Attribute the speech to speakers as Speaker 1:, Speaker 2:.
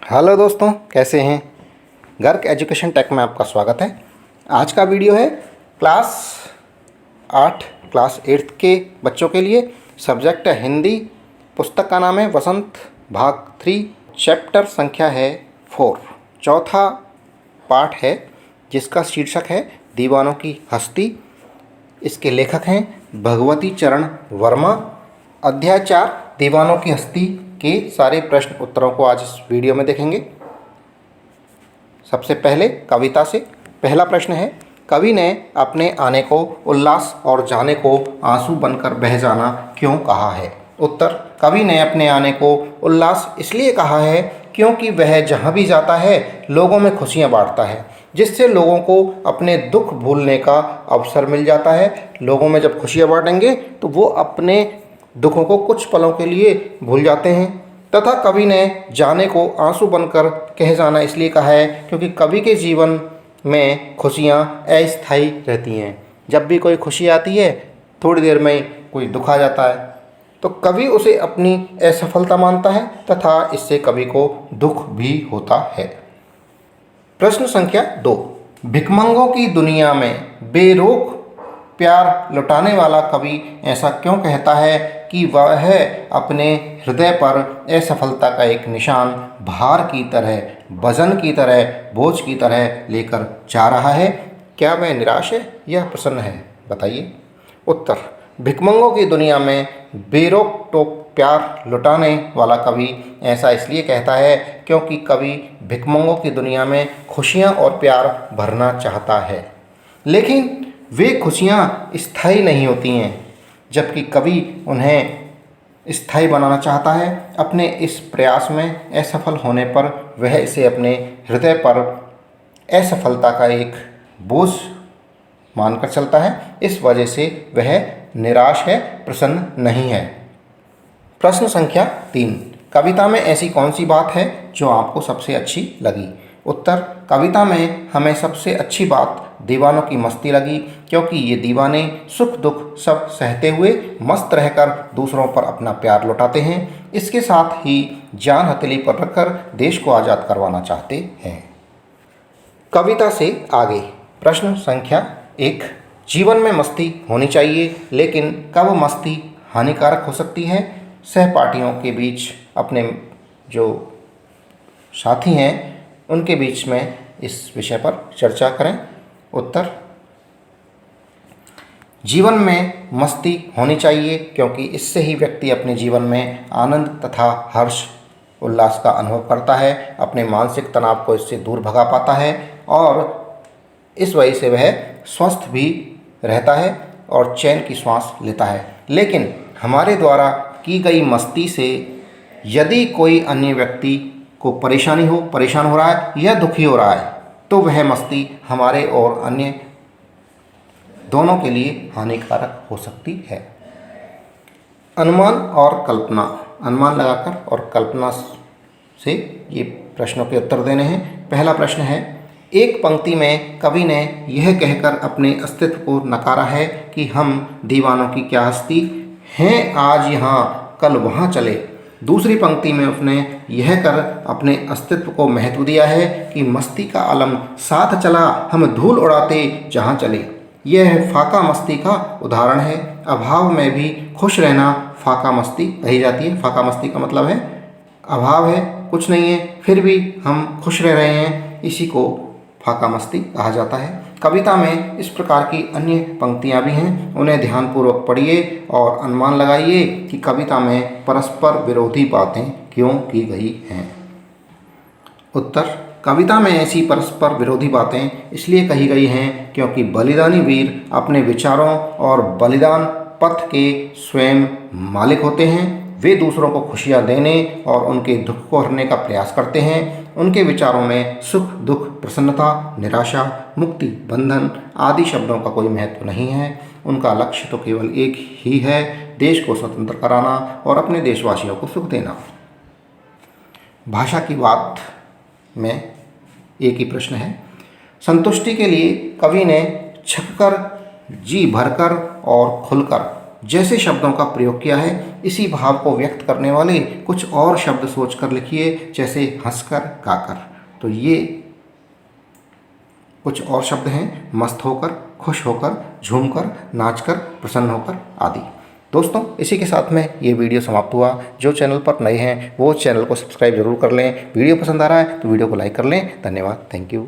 Speaker 1: Hello दोस्तों, कैसे हैं। गर्ग एजुकेशन टेक में आपका स्वागत है। आज का वीडियो है क्लास 8 क्लास 8 के बच्चों के लिए। सब्जेक्ट है हिंदी। पुस्तक का नाम है वसंत भाग 3। चैप्टर संख्या है 4। चौथा पाठ है जिसका शीर्षक है दीवानों की हस्ती। इसके लेखक हैं भगवती चरण वर्मा। अध्याय 4 दीवानों की हस्ती के सारे प्रश्न उत्तरों को आज इस वीडियो में देखेंगे। सबसे पहले कविता से पहला प्रश्न है, कवि ने अपने आने को उल्लास और जाने को आंसू बनकर बह जाना क्यों कहा है। उत्तर, कवि ने अपने आने को उल्लास इसलिए कहा है क्योंकि वह जहाँ भी जाता है लोगों में खुशियाँ बांटता है, जिससे लोगों को अपने दुख भूलने का अवसर मिल जाता है। लोगों में जब खुशियाँ बांटेंगे तो वो अपने दुखों को कुछ पलों के लिए भूल जाते हैं। तथा कवि ने जाने को आंसू बनकर कह जाना इसलिए कहा है क्योंकि कवि के जीवन में खुशियाँ अस्थायी रहती हैं। जब भी कोई खुशी आती है थोड़ी देर में कोई दुख आ जाता है, तो कवि उसे अपनी असफलता मानता है तथा इससे कवि को दुख भी होता है। प्रश्न संख्या 2, भिखमंगों की दुनिया में बेरोक प्यार लुटाने वाला कवि ऐसा क्यों कहता है कि वह अपने हृदय पर असफलता का एक निशान भार की तरह, वजन की तरह, बोझ की तरह लेकर जा रहा है। क्या वह निराश है या प्रसन्न है, बताइए। उत्तर, भिखमंगों की दुनिया में बेरोक टोक प्यार लुटाने वाला कवि ऐसा इसलिए कहता है क्योंकि कवि भिखमंगों की दुनिया में खुशियाँ और प्यार भरना चाहता है, लेकिन वे खुशियाँ स्थायी नहीं होती हैं, जबकि कवि उन्हें स्थायी बनाना चाहता है। अपने इस प्रयास में असफल होने पर वह इसे अपने हृदय पर असफलता का एक बोझ मानकर चलता है। इस वजह से वह निराश है, प्रसन्न नहीं है। प्रश्न संख्या 3, कविता में ऐसी कौन सी बात है जो आपको सबसे अच्छी लगी। उत्तर, कविता में हमें सबसे अच्छी बात दीवानों की मस्ती लगी, क्योंकि ये दीवाने सुख दुख सब सहते हुए मस्त रहकर दूसरों पर अपना प्यार लुटाते हैं। इसके साथ ही जान हथेली पर रखकर देश को आज़ाद करवाना चाहते हैं। कविता से आगे प्रश्न संख्या 1, जीवन में मस्ती होनी चाहिए, लेकिन कब मस्ती हानिकारक हो सकती है। सहपाठियों के बीच, अपने जो साथी हैं उनके बीच में इस विषय पर चर्चा करें। उत्तर, जीवन में मस्ती होनी चाहिए क्योंकि इससे ही व्यक्ति अपने जीवन में आनंद तथा हर्ष उल्लास का अनुभव करता है, अपने मानसिक तनाव को इससे दूर भगा पाता है और इस वजह से वह स्वस्थ भी रहता है और चैन की सांस लेता है। लेकिन हमारे द्वारा की गई मस्ती से यदि कोई अन्य व्यक्ति को परेशान हो रहा है या दुखी हो रहा है, तो वह मस्ती हमारे और अन्य दोनों के लिए हानिकारक हो सकती है। अनुमान और कल्पना, अनुमान लगाकर और कल्पना से ये प्रश्नों के उत्तर देने हैं। पहला प्रश्न है, एक पंक्ति में कवि ने यह कहकर अपने अस्तित्व को नकारा है कि हम दीवानों की क्या हस्ती हैं, आज यहाँ कल वहाँ चले। दूसरी पंक्ति में उसने यह कर अपने अस्तित्व को महत्व दिया है कि मस्ती का आलम साथ चला, हम धूल उड़ाते जहाँ चले। यह फाका मस्ती का उदाहरण है। अभाव में भी खुश रहना फाका मस्ती कही जाती है। फाका मस्ती का मतलब है अभाव है, कुछ नहीं है, फिर भी हम खुश रह रहे हैं, इसी को फाका मस्ती कहा जाता है। कविता में इस प्रकार की अन्य पंक्तियाँ भी हैं, उन्हें ध्यानपूर्वक पढ़िए और अनुमान लगाइए कि कविता में परस्पर विरोधी बातें क्यों की गई हैं। उत्तर, कविता में ऐसी परस्पर विरोधी बातें इसलिए कही गई हैं क्योंकि बलिदानी वीर अपने विचारों और बलिदान पथ के स्वयं मालिक होते हैं। वे दूसरों को खुशियाँ देने और उनके दुख को हरने का प्रयास करते हैं। उनके विचारों में सुख दुख, प्रसन्नता, निराशा, मुक्ति, बंधन आदि शब्दों का कोई महत्व नहीं है। उनका लक्ष्य तो केवल एक ही है, देश को स्वतंत्र कराना और अपने देशवासियों को सुख देना। भाषा की बात में एक ही प्रश्न है। संतुष्टि के लिए कवि ने छककर, जी भरकर और खुलकर जैसे शब्दों का प्रयोग किया है, इसी भाव को व्यक्त करने वाले कुछ और शब्द सोचकर लिखिए, जैसे हंसकर, गाकर। तो ये कुछ और शब्द हैं, मस्त होकर, खुश होकर, झूमकर, नाचकर, प्रसन्न होकर आदि। दोस्तों, इसी के साथ में ये वीडियो समाप्त हुआ। जो चैनल पर नए हैं वो चैनल को सब्सक्राइब जरूर कर लें। वीडियो पसंद आ रहा है तो वीडियो को लाइक कर लें। धन्यवाद, थैंक यू।